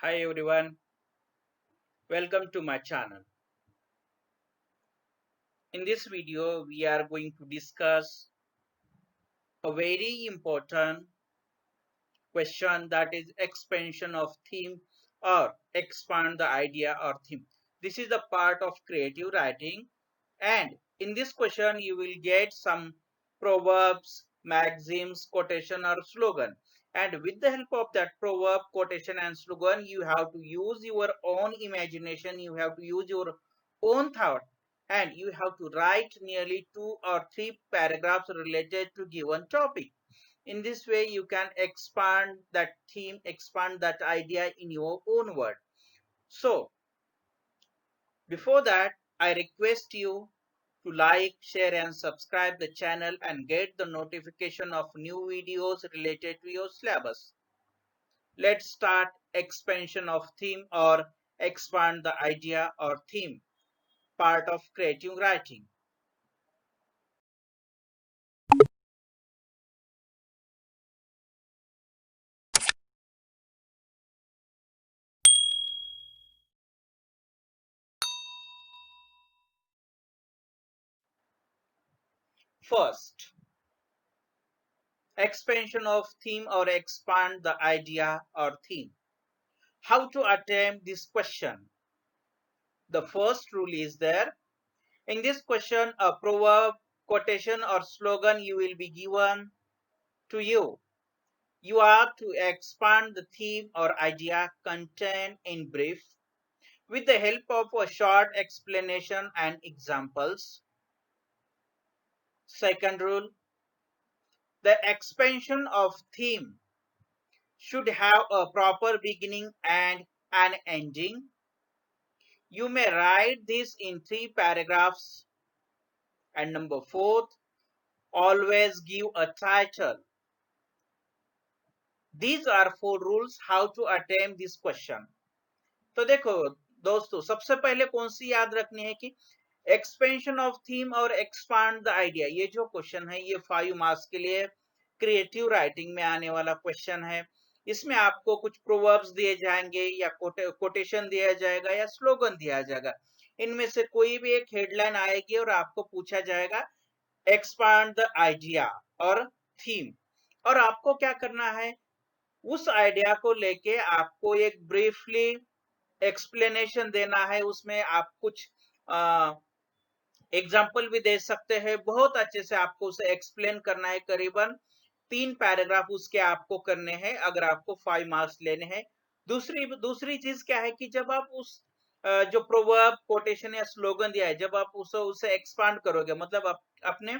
Hi everyone, welcome to my channel. In this video, we are going to discuss a very important question, that is expansion of theme or expand the idea or theme. This is the part of creative writing, and in this question you will get some proverbs, maxims, quotation or slogan, and with the help of that proverb, quotation and slogan you have to use your own imagination, you have to use your own thought, and you have to write nearly 2 or 3 paragraphs related to given topic. In this way you can expand that theme, expand that idea in your own word. So before that, I request you to like, share and subscribe the channel and get the notification of new videos related to your syllabus. Let's start expansion of theme or expand the idea or theme, part of creative writing. First, expansion of theme or expand the idea or theme. How to attempt this question? The first rule is there. In this question, a proverb, quotation or slogan you will be given to you. You are to expand the theme or idea contained in brief with the help of a short explanation and examples. Second rule, the expansion of theme should have a proper beginning and an ending. You may write this in 3 paragraphs. And number fourth, always give a title. These are 4 rules how to attempt this question. तो देखो दोस्तों, सबसे पहले कौन सी याद रखनी है कि एक्सपेंशन ऑफ थीम और एक्सपांड द आइडिया, ये जो क्वेश्चन है ये 5 मार्क्स के लिए क्रिएटिव राइटिंग में आने वाला क्वेश्चन है। इसमें आपको कुछ प्रोवर्ब्स दिए जाएंगे या कोटेशन दिया जाएगा या स्लोगन दिया जाएगा। इनमें से कोई भी एक हेडलाइन आएगी और आपको पूछा जाएगा एक्सपांड द आइडिया और थीम, और आपको क्या करना है, उस आइडिया को लेके आपको एक ब्रीफली एक्सप्लेनेशन देना है। उसमें आप कुछ एग्जाम्पल भी दे सकते हैं, बहुत अच्छे से आपको उसे एक्सप्लेन करना है। करीबन 3 पैराग्राफ उसके आपको करने हैं अगर आपको 5 मार्क्स लेने हैं। दूसरी दूसरी चीज क्या है कि जब आप उस जो प्रोवर्ब, कोटेशन या स्लोगन दिया है, जब आप उसे एक्सपांड करोगे, मतलब अपने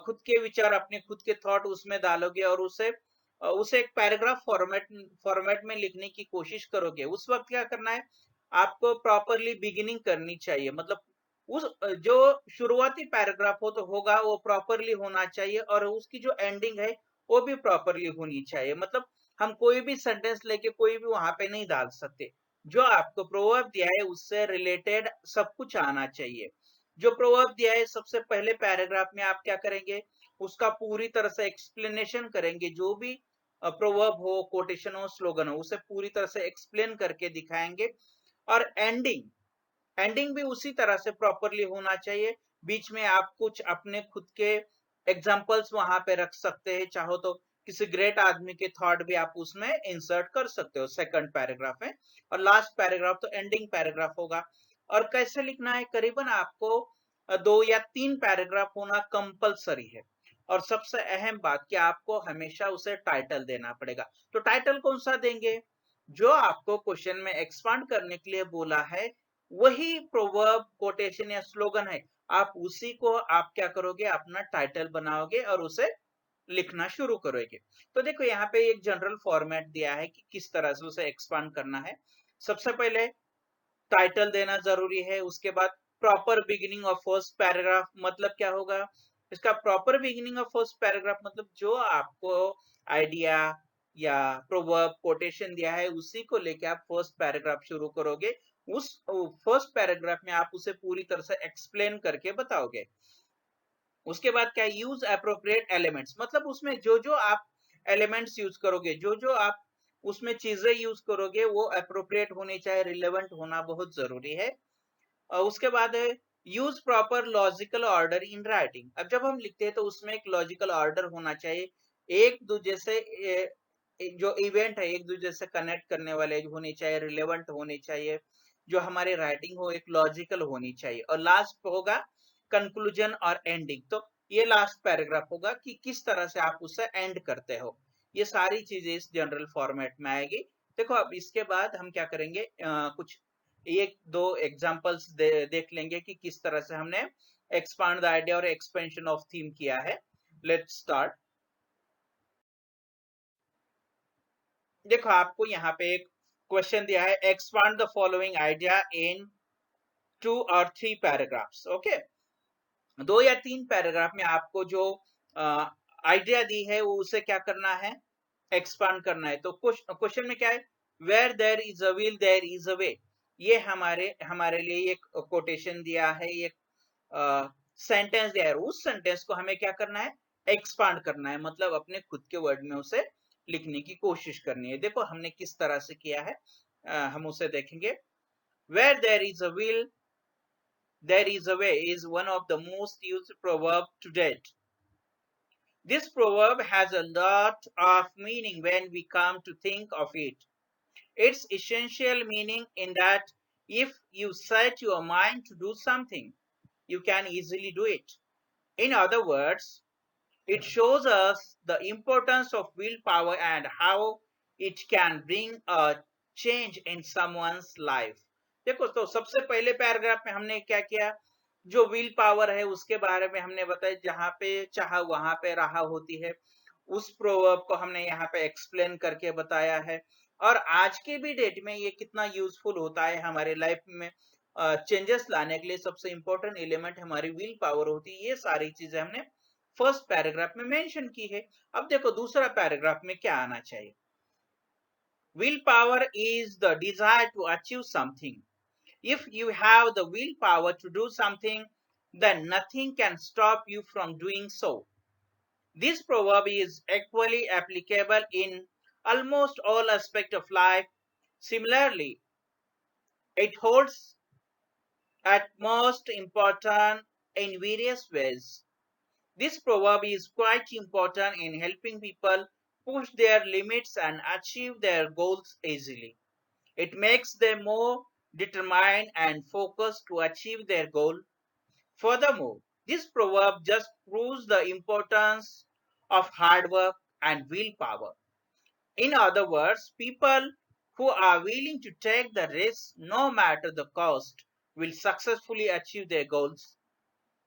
खुद के विचार, अपने खुद के थॉट उसमें डालोगे और उसे एक पैराग्राफ फॉर्मेट में लिखने की कोशिश करोगे, उस वक्त क्या करना है, आपको प्रॉपरली बिगिनिंग करनी चाहिए। मतलब उस जो शुरुआती पैराग्राफ हो तो होगा वो प्रॉपरली होना चाहिए, और उसकी जो एंडिंग है वो भी प्रॉपरली होनी चाहिए। मतलब हम कोई भी सेंटेंस लेके कोई भी वहां पे नहीं डाल सकते। जो आपको प्रोवर्ब दिया है उससे रिलेटेड सब कुछ आना चाहिए। जो प्रोवर्ब दिया है सबसे पहले पैराग्राफ में आप क्या करेंगे, उसका पूरी तरह से एक्सप्लेनेशन करेंगे। जो भी प्रोवर्ब हो, कोटेशन हो, स्लोगन हो, उसे पूरी तरह से एक्सप्लेन करके दिखाएंगे। और एंडिंग एंडिंग भी उसी तरह से प्रॉपरली होना चाहिए। बीच में आप कुछ अपने खुद के एग्जांपल्स वहां पे रख सकते हैं, चाहो तो किसी ग्रेट आदमी के थॉट भी आप उसमें इंसर्ट कर सकते हो सेकंड पैराग्राफ में। और लास्ट पैराग्राफ तो एंडिंग पैराग्राफ होगा। और कैसे लिखना है, करीबन आपको 2 या 3 पैराग्राफ होना कंपलसरी है। और सबसे अहम बात कि आपको हमेशा उसे टाइटल देना पड़ेगा। तो टाइटल कौन सा देंगे, जो आपको क्वेश्चन में एक्सपांड करने के लिए बोला है वही प्रोवर्ब, कोटेशन या स्लोगन है, आप उसी को आप क्या करोगे, अपना टाइटल बनाओगे और उसे लिखना शुरू करोगे। तो देखो यहाँ पे एक जनरल फॉर्मेट दिया है कि किस तरह से उसे एक्सपांड करना है। सबसे पहले टाइटल देना जरूरी है, उसके बाद proper beginning of first paragraph. मतलब क्या होगा इसका proper beginning of first paragraph, मतलब जो आपको आइडिया या प्रोवर्ब, कोटेशन दिया है उसी को लेके आप फर्स्ट पैराग्राफ शुरू करोगे। उस फर्स्ट पैराग्राफ में आप उसे पूरी तरह से एक्सप्लेन करके बताओगे। उसके बाद क्या, यूज अप्रोप्रिएट एलिमेंट्स, मतलब उसमें जो जो आप एलिमेंट्स यूज करोगे, जो जो आप उसमें चीजें यूज करोगे वो अप्रोप्रिएट होनी चाहिए, रिलेवेंट होना बहुत जरूरी है। उसके बाद है use proper logical order in writing. अब जब हम लिखते हैं तो उसमें एक लॉजिकल ऑर्डर होना चाहिए, एक दूसरे से जो इवेंट है एक दूसरे से कनेक्ट करने वाले होने चाहिए, रिलेवेंट होने चाहिए, जो हमारी राइटिंग हो एक लॉजिकल होनी चाहिए। और लास्ट होगा कंक्लूजन और एंडिंग। तो ये लास्ट पैराग्राफ होगा कि किस तरह से आप उससे एंड करते हो। ये सारी चीजें इस जनरल फॉर्मेट में आएगी। देखो अब इसके बाद हम क्या करेंगे, कुछ एक दो एग्जांपल्स देख लेंगे कि किस तरह से हमने एक्सपांड द आइडिया और एक्सपेंशन ऑफ थीम किया है। Let's start. देखो आपको यहाँ पे एक क्वेश्चन दिया है, expand the following idea in 2 or 3 paragraphs. Okay, 2 या 3 पैराग्राफ में आपको जो आइडिया दी है वो उसे क्या करना है, एक्सपांड करना है। तो क्वेश्चन में क्या है, where there is a will there is a way. ये हमारे लिए एक कोटेशन दिया है, एक सेंटेंस दिया है। उस सेंटेंस को हमें क्या करना है, एक्सपांड करना है, मतलब अपने खुद के वर्ड में उसे लिखने की कोशिश करनी है। देखो हमने किस तरह से किया है, हम उसे देखेंगे। Where there is a will there is a way is one of the most used proverbs to date. This proverb has a lot of meaning when we come to think of it. Its essential meaning in that if you set your mind to do something, you can easily do it. In other words, it shows us the importance of willpower and how it can bring a change in someone's life. देखो तो सबसे पहले paragraph में हमने क्या किया, जो will power है उसके बारे में हमने बताया, जहां पे चाहा वहां पे रहा होती है। उस प्रोवर्ब को हमने यहाँ पे एक्सप्लेन करके बताया है। और आज के भी डेट में ये कितना यूजफुल होता है हमारे लाइफ में चेंजेस लाने के लिए। सबसे इंपॉर्टेंट एलिमेंट हमारी विल पावर होती है। ये सारी चीजें हमने फर्स्ट पैराग्राफ में मेंशन की है। अब देखो दूसरा पैराग्राफ में क्या आना चाहिए। Will power is the desire to achieve something. If you have the willpower to do something, then nothing can stop you from doing so. This proverb is equally applicable in almost all aspects of life. Similarly, it holds at most important in various ways. This proverb is quite important in helping people push their limits and achieve their goals easily. It makes them more determined and focused to achieve their goal. Furthermore, this proverb just proves the importance of hard work and willpower. In other words, people who are willing to take the risk no matter the cost will successfully achieve their goals.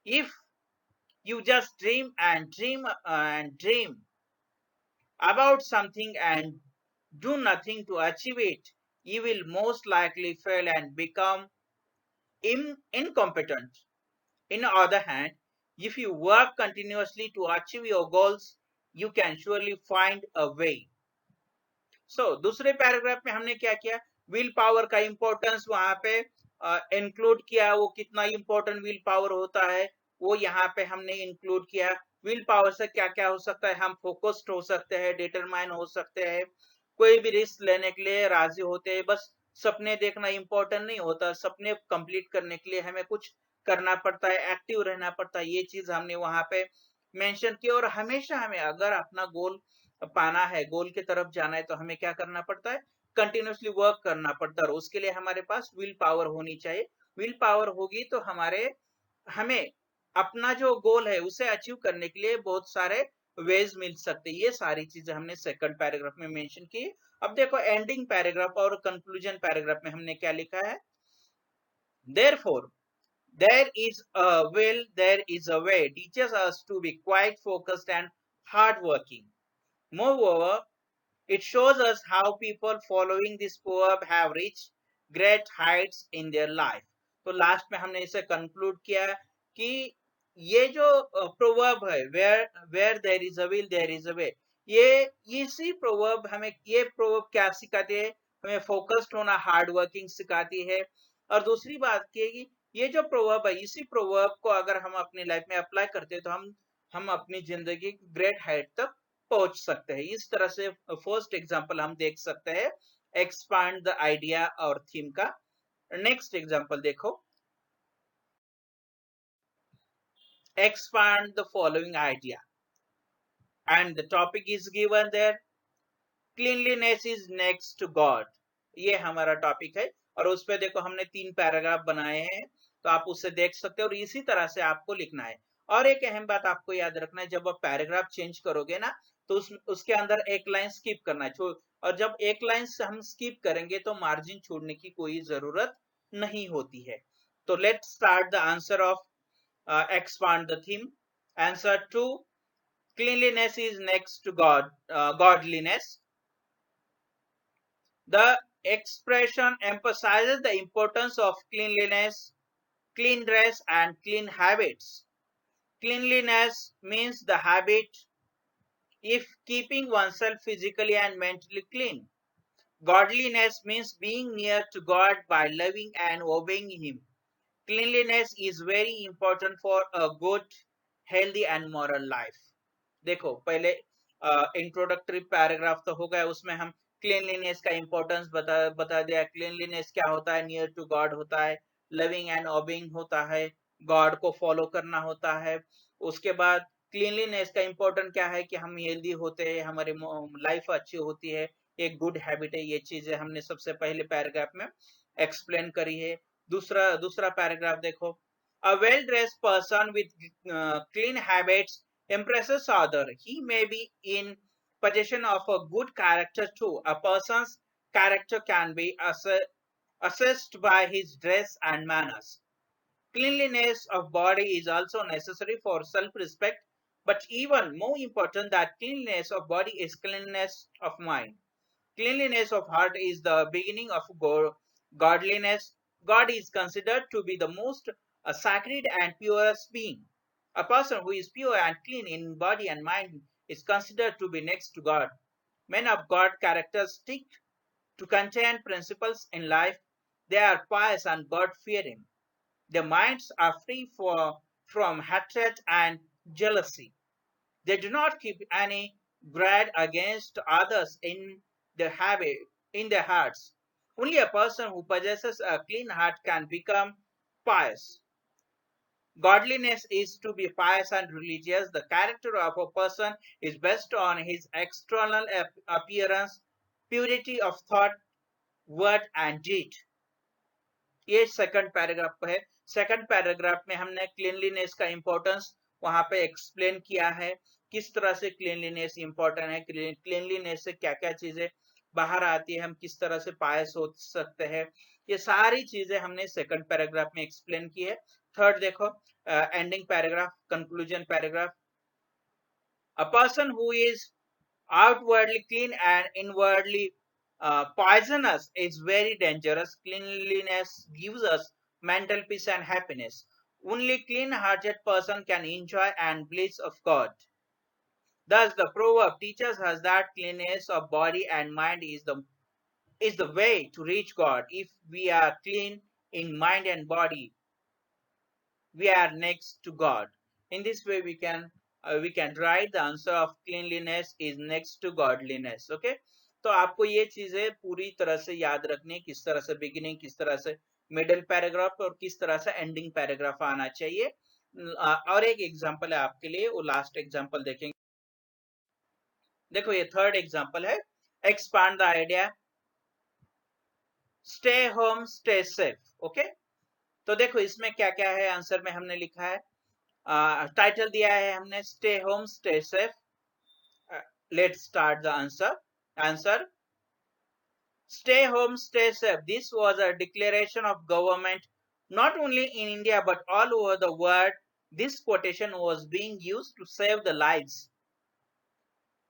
If you just dream and dream and dream about something and do nothing to achieve it, you will most likely fail and become incompetent. On the other hand, if you work continuously to achieve your goals, you can surely find a way. दूसरे paragraph में हमने क्या किया, will power का importance वहां पे include किया। वो कितना इंपॉर्टेंट विल पावर होता है वो यहाँ पे हमने इंक्लूड किया। विल पावर से क्या क्या हो सकता है, हम फोकस्ड हो सकते हैं, डिटरमाइन हो सकते हैं, कोई भी रिस्क लेने के लिए राजी होते हैं। बस सपने देखना इंपॉर्टेंट नहीं होता, सपने कंप्लीट करने के लिए हमें कुछ करना पड़ता है, एक्टिव रहना पड़ता है। ये चीज हमने वहां पे मेंशन की। और हमेशा हमें अगर अपना गोल पाना है, गोल की तरफ जाना है, तो हमें क्या करना पड़ता है, कंटिन्यूसली वर्क करना पड़ता है। और उसके लिए हमारे पास विल पावर होनी चाहिए। विल पावर होगी तो हमें अपना जो गोल है उसे अचीव करने के लिए बहुत सारे वेज मिल सकते हैं। ये सारी चीजें हमने सेकंड पैराग्राफ में मेंशन की। अब देखो एंडिंग पैराग्राफ और कंक्लूजन पैराग्राफ में हमने क्या लिखा है, therefore there is a will, there is a way teaches us to be quite focused and hardworking. Moreover, it shows us how people following this proverb have reached great heights in their life. तो last में हमने इसे conclude किया कि ये जो proverb है, where there is a will there is a way, ये इसी प्रोवर्ब हमें, ये प्रोवर्ब क्या सिखाती है, हमें फोकस्ड होना, हार्ड वर्किंग सिखाती है। और दूसरी बात की कि ये जो प्रोवर्ब है, इसी प्रोवर्ब को अगर हम अपनी लाइफ में अप्लाई करते हैं तो हम अपनी जिंदगी ग्रेट हाइट तक पहुंच सकते हैं। इस तरह से फर्स्ट एग्जांपल हम देख सकते हैं एक्सपांड द आइडिया और थीम का। नेक्स्ट एग्जांपल देखो, expand the following idea and the topic is given there, cleanliness is next to God। ये हमारा टॉपिक है और उस पे देखो हमने 3 पैराग्राफ बनाए हैं, तो आप उससे देख सकते हो और इसी तरह से आपको लिखना है। और एक अहम बात आपको याद रखना है, जब आप पैराग्राफ चेंज करोगे ना तो उसके अंदर एक लाइन स्किप करना है, और जब एक लाइन से हम स्किप करेंगे तो मार्जिन छोड़ने की कोई जरूरत नहीं होती है। तो let's start the answer of expand the theme। Answer 2, cleanliness is next to godliness। The expression emphasizes the importance of cleanliness, clean dress and clean habits। Cleanliness means the habit if keeping oneself physically and mentally clean। Godliness means being near to God by loving and obeying him। Cleanliness is very important for a good, healthy and moral life। देखो पहले introductory paragraph तो हो गया, उसमें हम cleanliness का importance बता दिया। क्लीनलीनेस क्या होता है, नियर टू गॉड होता है, लविंग एंड ओबिंग होता है, गॉड को फॉलो करना होता है। उसके बाद क्लीनलीनेस का इंपॉर्टेंट क्या है कि हम हेल्दी होते हैं, हमारी लाइफ अच्छी होती है, एक गुड हैबिट है। ये चीजें हमने सबसे पहले पैराग्राफ में एक्सप्लेन करी है। दूसरा पैराग्राफ देखो, a well dressed person with clean habits impresses other। He may be in possession of a good character too। A person's character can be assessed by his dress and manners। Cleanliness of body is also necessary for self-respect, but even more important than cleanliness of body is cleanliness of mind। Cleanliness of heart is the beginning of godliness। God is considered to be the most sacred and purest being। A person who is pure and clean in body and mind is considered to be next to God। Men of God characters stick to contain principles in life. They are pious and God-fearing। Their minds are free from hatred and jealousy। They do not keep any grudge against others in their hearts। Only a person who possesses a clean heart can become pious। Godliness is to be pious and religious। The character of a person is based on his external appearance, purity of thought, word and deed। ये second paragraph है। Second paragraph में हमने cleanliness का importance वहां पे explain किया है, किस तरह से क्लीनलीनेस इंपॉर्टेंट है, क्लीनलीनेस से क्या क्या चीजें बाहर आती है, हम किस तरह से पायस हो सकते हैं, ये सारी चीजें हमने सेकंड पैराग्राफ में एक्सप्लेन की है। थर्ड देखो, ending paragraph, conclusion paragraph, a person who is outwardly clean and inwardly poisonous is very dangerous। Cleanliness gives us mental peace and happiness। Only clean-hearted person can enjoy and bliss of God। Thus, the proverb teaches us that cleanness of body and mind is the way to reach God। If we are clean in mind and body, we are next to God। In this way, we can write the answer of cleanliness is next to godliness। Okay, तो आपको ये चीजें पूरी तरह से याद रखनी, किस तरह से बिगिनिंग, किस तरह से मिडिल पैराग्राफ और किस तरह से एंडिंग पैराग्राफ आना चाहिए। और एक एग्जांपल है आपके लिए, वो लास्ट एग्जांपल देखेंगे। देखो ये थर्ड एग्जांपल है, expand the idea, stay home stay safe. Okay, तो देखो इसमें क्या क्या है, आंसर में हमने लिखा है, टाइटल दिया है हमने stay home stay safe. Let's start the answer, stay home stay safe। This was a declaration of government not only in India but all over the world। This quotation was being used to save the lives।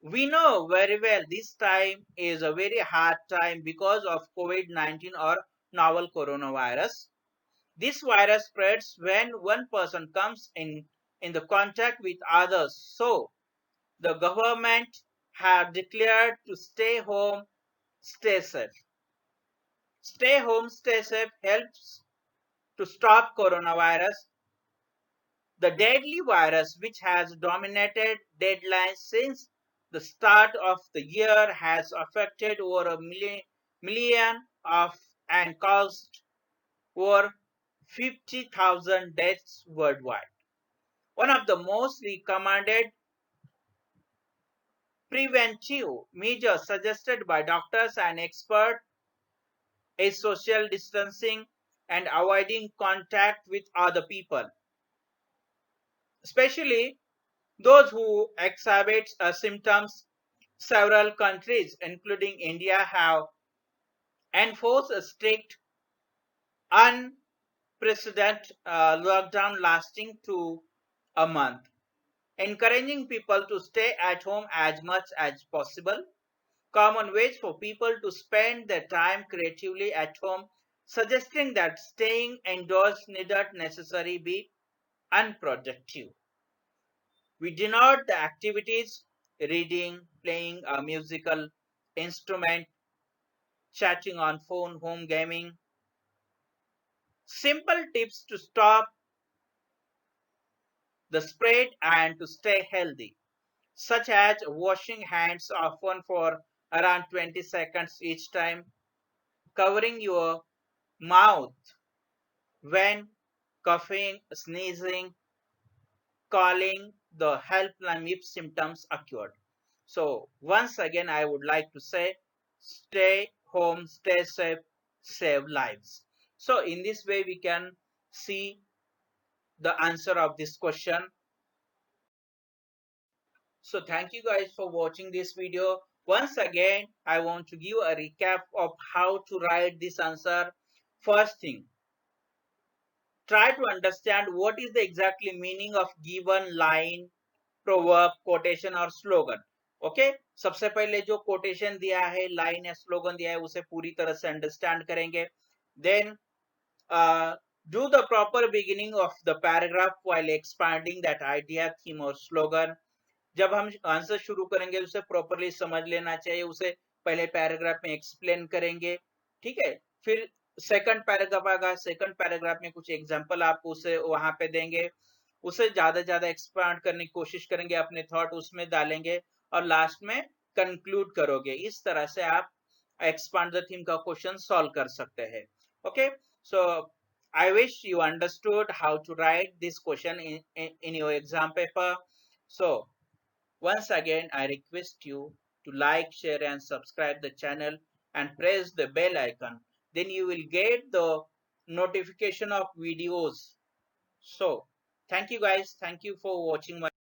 We know very well this time is a very hard time because of COVID-19 or novel coronavirus। This virus spreads when one person comes in the contact with others। So the government have declared to stay home, stay safe। Stay home, stay safe helps to stop coronavirus, the deadly virus which has dominated deadlines since the start of the year has affected over a million of and caused over 50,000 deaths worldwide. One of the most recommended preventive measures suggested by doctors and experts is social distancing and avoiding contact with other people, especially those who exhibit symptoms. Several countries, including India, have enforced a strict, unprecedented lockdown lasting to a month, encouraging people to stay at home as much as possible. Common ways for people to spend their time creatively at home, suggesting that staying indoors needn't necessarily be unproductive. We denote the activities reading, playing a musical instrument, chatting on phone, home gaming. Simple tips to stop the spread and to stay healthy, such as washing hands often for around 20 seconds each time, covering your mouth when coughing, sneezing, calling the helpline if symptoms occurred. So once again, I would like to say, stay home, stay safe, save lives. So in this way, we can see the answer of this question. So thank you guys for watching this video. Once again, I want to give a recap of how to write this answer. First thing, try to understand what is the exactly meaning of given line, proverb, quotation और slogan. Okay सबसे पहले जो quotation दिया है, line या slogan दिया है, उसे पूरी तरह से अंडरस्टैंड करेंगे. Then do the proper beginning of the paragraph while expanding that idea, theme or slogan. जब हम आंसर शुरू करेंगे उसे प्रॉपरली समझ लेना चाहिए, उसे पहले पैराग्राफ में एक्सप्लेन करेंगे. ठीक है, फिर सेकंड पैराग्राफ आएगा, सेकंड पैराग्राफ में कुछ एग्जांपल आपको उसे वहां पे देंगे, उसे ज्यादा एक्सपांड करने की कोशिश करेंगे, अपने थॉट उसमें डालेंगे और लास्ट में कंक्लूड करोगे. इस तरह से आप एक्सपांड द थीम का क्वेश्चन सॉल्व कर सकते हैं. Okay, so I wish you understood how to write this question in your exam paper. So once again, I request you to like, share and subscribe the channel and press the bell icon. Then you will get the notification of videos. So thank you guys. Thank you for watching my